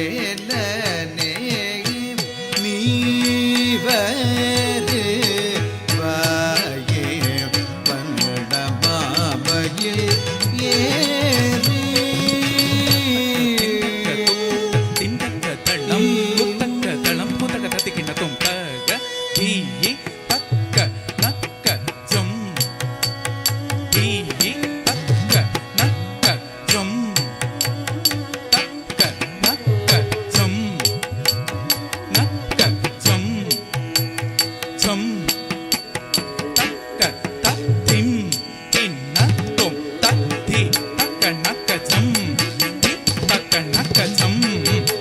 வடிவேலனே நீவது வாயே பண்டமாமையில் ஏறி தளம் புத்தக்க தளம் புத்தக தத்திக்கிட்ட தொங்க ஈ தக்க நக்க ஜம் ஈ தக்க நக்க ஜம் தக்க நக்க ஜம் நக்க ஜம் ஜம் தக்க தத்திம் இன்ன தொம் தத்தி தக்க நக்க ஜம் தக்க நக்க ஜம்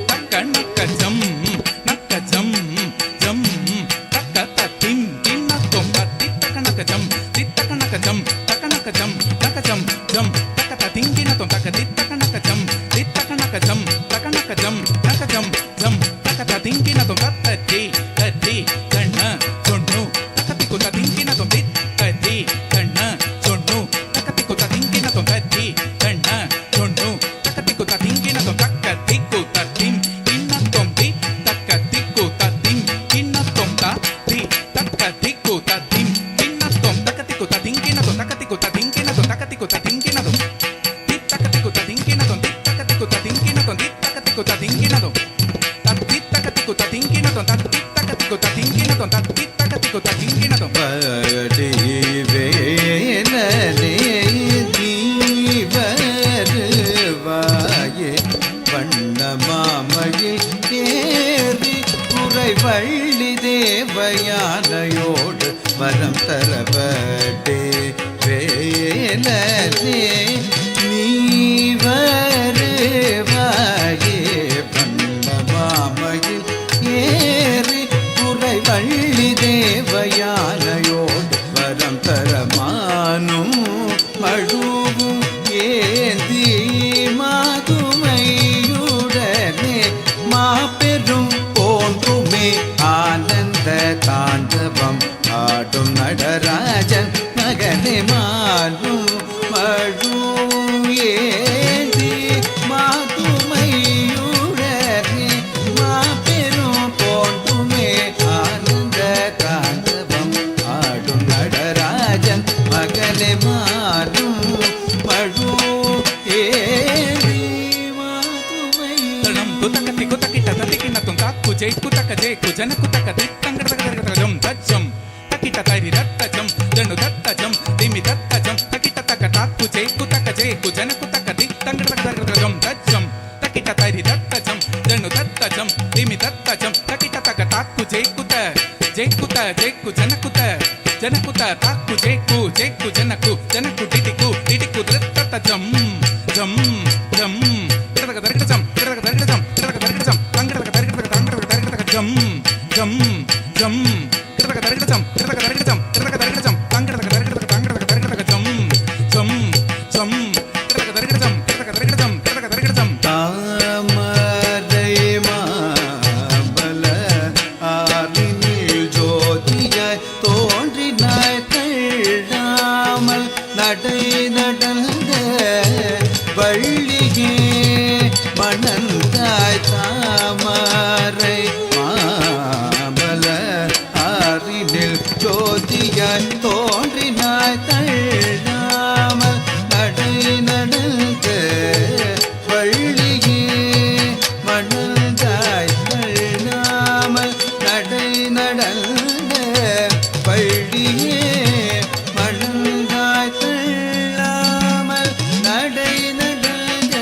தக்க நக்க ஜம் நக்க ஜம் ஜம் தக்க தத்திம் இன்ன தொம் தத்தி தக்க நக்க ஜம் தித்தக்க நக்க ஜம் தக்க நக்க ஜம் நக்க ஜம் ஜம் தக்க தத்திம் இன்ன தொம் தக்க தித்தக்க நக்க ஜம் தித்தக்க நக்க ஜம் தக்க நக்க ஜம் நக்க ஜம் ஜம் தக்க தத்திம் இன்ன தொம் தத்தி தத்தி கண்ண சொன்னு தக்க திக்கு தத்திம் இன்ன தொம் தித்தி கண்ண சொன்னு தக்க திக்கு தத்திம் இன்ன தொம் தத்தி கண்ண சொன்னு தக்க திக்கு தத்திம் இன்ன தொம் தக்க திக்கு தத்திம் இன்ன தொம் தி தக்க திக்கு தத்திம் இன்ன தொம் தி தக்க திக்கு தத்திம் இன்ன தொம் தக்க திக்கு தத்திம் இன்ன தொம் தக்க திக்கு தத்திம் இன்ன தொம் தக்க திக்கு தத்திம் இன்ன தொம் தி தக்க திக்கு தத்திம் இன்ன தொம் தி தக்க திக்கு தத்திம் இன்ன தொம் தி தக்க திக்கு தத்திம் இன்ன தொம் தத்தி தக்க திக்கு தத்திம் இன்ன தொம் தத்தி தக்க திக்கு தத்திம் இன்ன தொம் தத்தி தக்க திக்கு தத்திம் இன்ன தொம் வடிவேலனே நீவருவாயே வண்ணமாமையில் ஏறி குறைவள்ளி தேவயானையோடு வரம் தரவடே வேலனே நீவருவாயே வண்ணமாமையில் ஏறி குறைவள்ளி தேவயானையோடு வரம் தரமானும் மழுவும் ஏந்தி மாதுமையுடனே மாபெரும் போன்றுமே ஆனந்த தாண்டவம் ஆடும் நடராஜன் மகனே மானும் மழுவும் ஏந்தி மாதுமையுடனே மாபெரும் போன்றுமே ஆனந்த தாண்டவம் ஆடும் நடராஜன் மகனே மானும் மழு ஏறி மாதுமை தளம் புத்தக்க திக்கு தக்கிட்ட தத்திக்கிட்ட தொம் தாக்கு ஜெய் குத்தக்க ஜெய் குஜன குத்தக்க தித்தங்கட தக்க ஜம் தஜம் தக்கிட்ட தைரி தத்த ஜம் ஜனு தத்த ஜம் திமி தத்த ஜம் தக்கிட்ட தக்க தாக்கு ஜெய் குத்தக்க ஜெய் குஜன குத்தக்க தித்தங்கட தக்க ஜம் தஜம் தக்கிட்ட தைரி தத்த ஜம் ஜனு தத்த ஜம் திமி தத்த ஜம் தக்கிட்ட தக்க தாக்கு ஜெய் குத்த ஜெய் குத்த ஜெய் குஜன குத்த ಜನ ಕುತ ತಾಕು ಜೇಕು ಜೇಕು ಜನಕು ಜನಕು ಟಿಟಿಕು ಟಿಟಿಕು ತತ್ತ ಜಂ ಜಂ ಜಂ ಕಿಡಕ ದರಕಟ ಜಂ ಕಿಡಕ ದರಕಟ ಜಂ ಕಿಡಕ ದರಕಟ ಜಂ ತಂಗಡಕ ದರಕಟ ತಂಗಡಕ ದರಕಟ ಜಂ ಜಂ ಜಂ ಕಿಡಕ ದರಕಟ ಜಂ ಕಿಡಕ ದರಕಟ ಜಂ ಕಿಡಕ ದರಕಟ ಜಂ ತಂಗಡಕ ದರಕಟ ತಂಗಡಕ ದರಕಟ ಜಂ ಜಂ ಜಂ ಕಿಡಕ ದರಕಟ ಜಂ ಕಿಡಕ ದರಕಟ ಜಂ ಕಿಡಕ ದರಕಟ ಜಂ தாமரை மாமல ஆரினில் ஜோதியாய் தோன்றினாய் தள்ளாமல் நடை நடந்த வள்ளியே மணந்தாய் தாமரை மாமல ஆரினில் ஜோதியாய் தோன்றினாய் தள்ளாமல் நடை நடந்த வள்ளியே மணந்தாய் தள்ளாமல் நடை நடந்த வள்ளியே மணந்தாய் தள்ளாமல் நடை நடந்த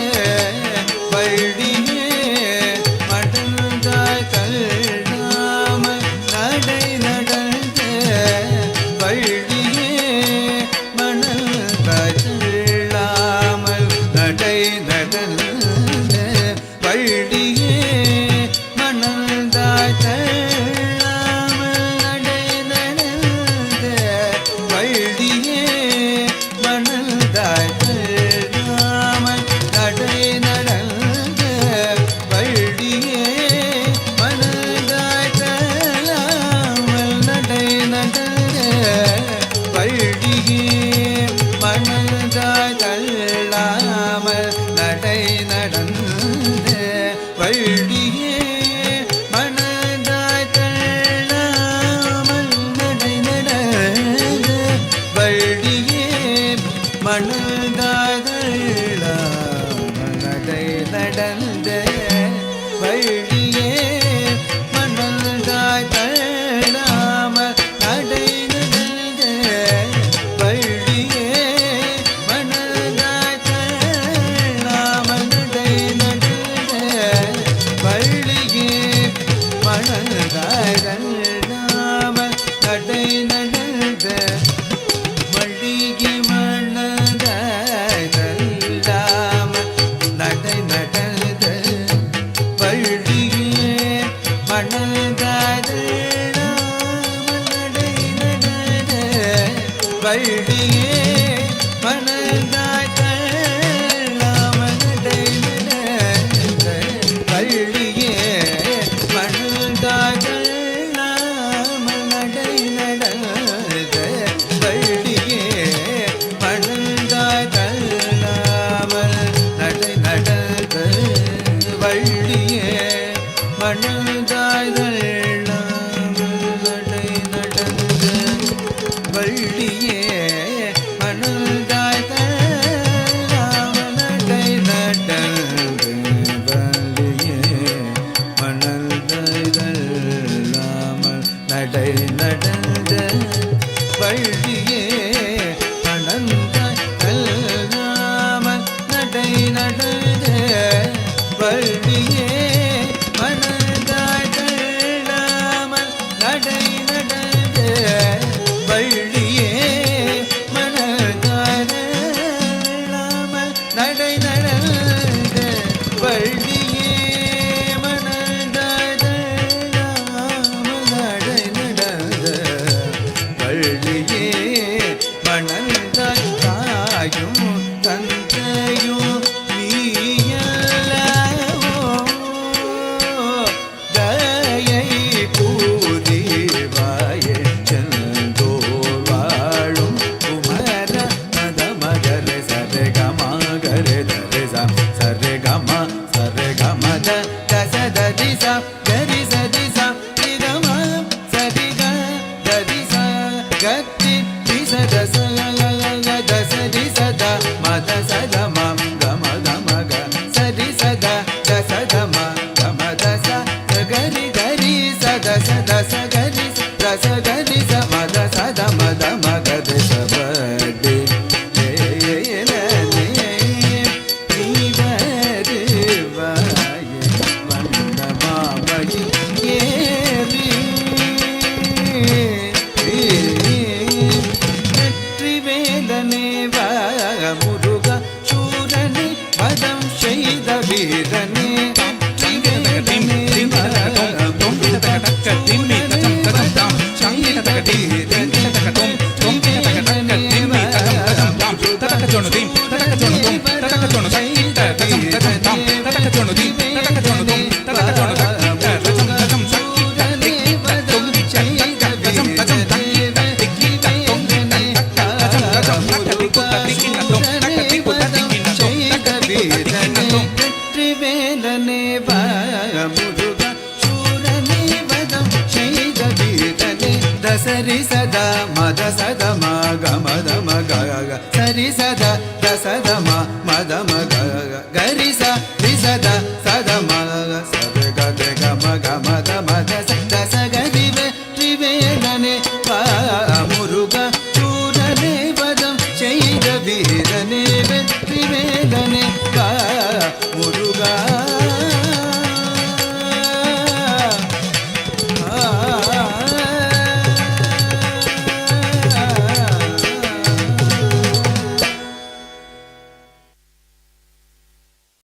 சரி கம த தசதரி ச கரி சரி ச நிகம சரி க தரி ச கத்தி ரிச தச தசரி சத மத சத மம் கம கம க சரி சத தசத ம கம தச கரி கரி சத சத சகரி தச கரி ச மத சத மத மக தச படி சரி சதா மத சத ம க மத ம க சரி சதா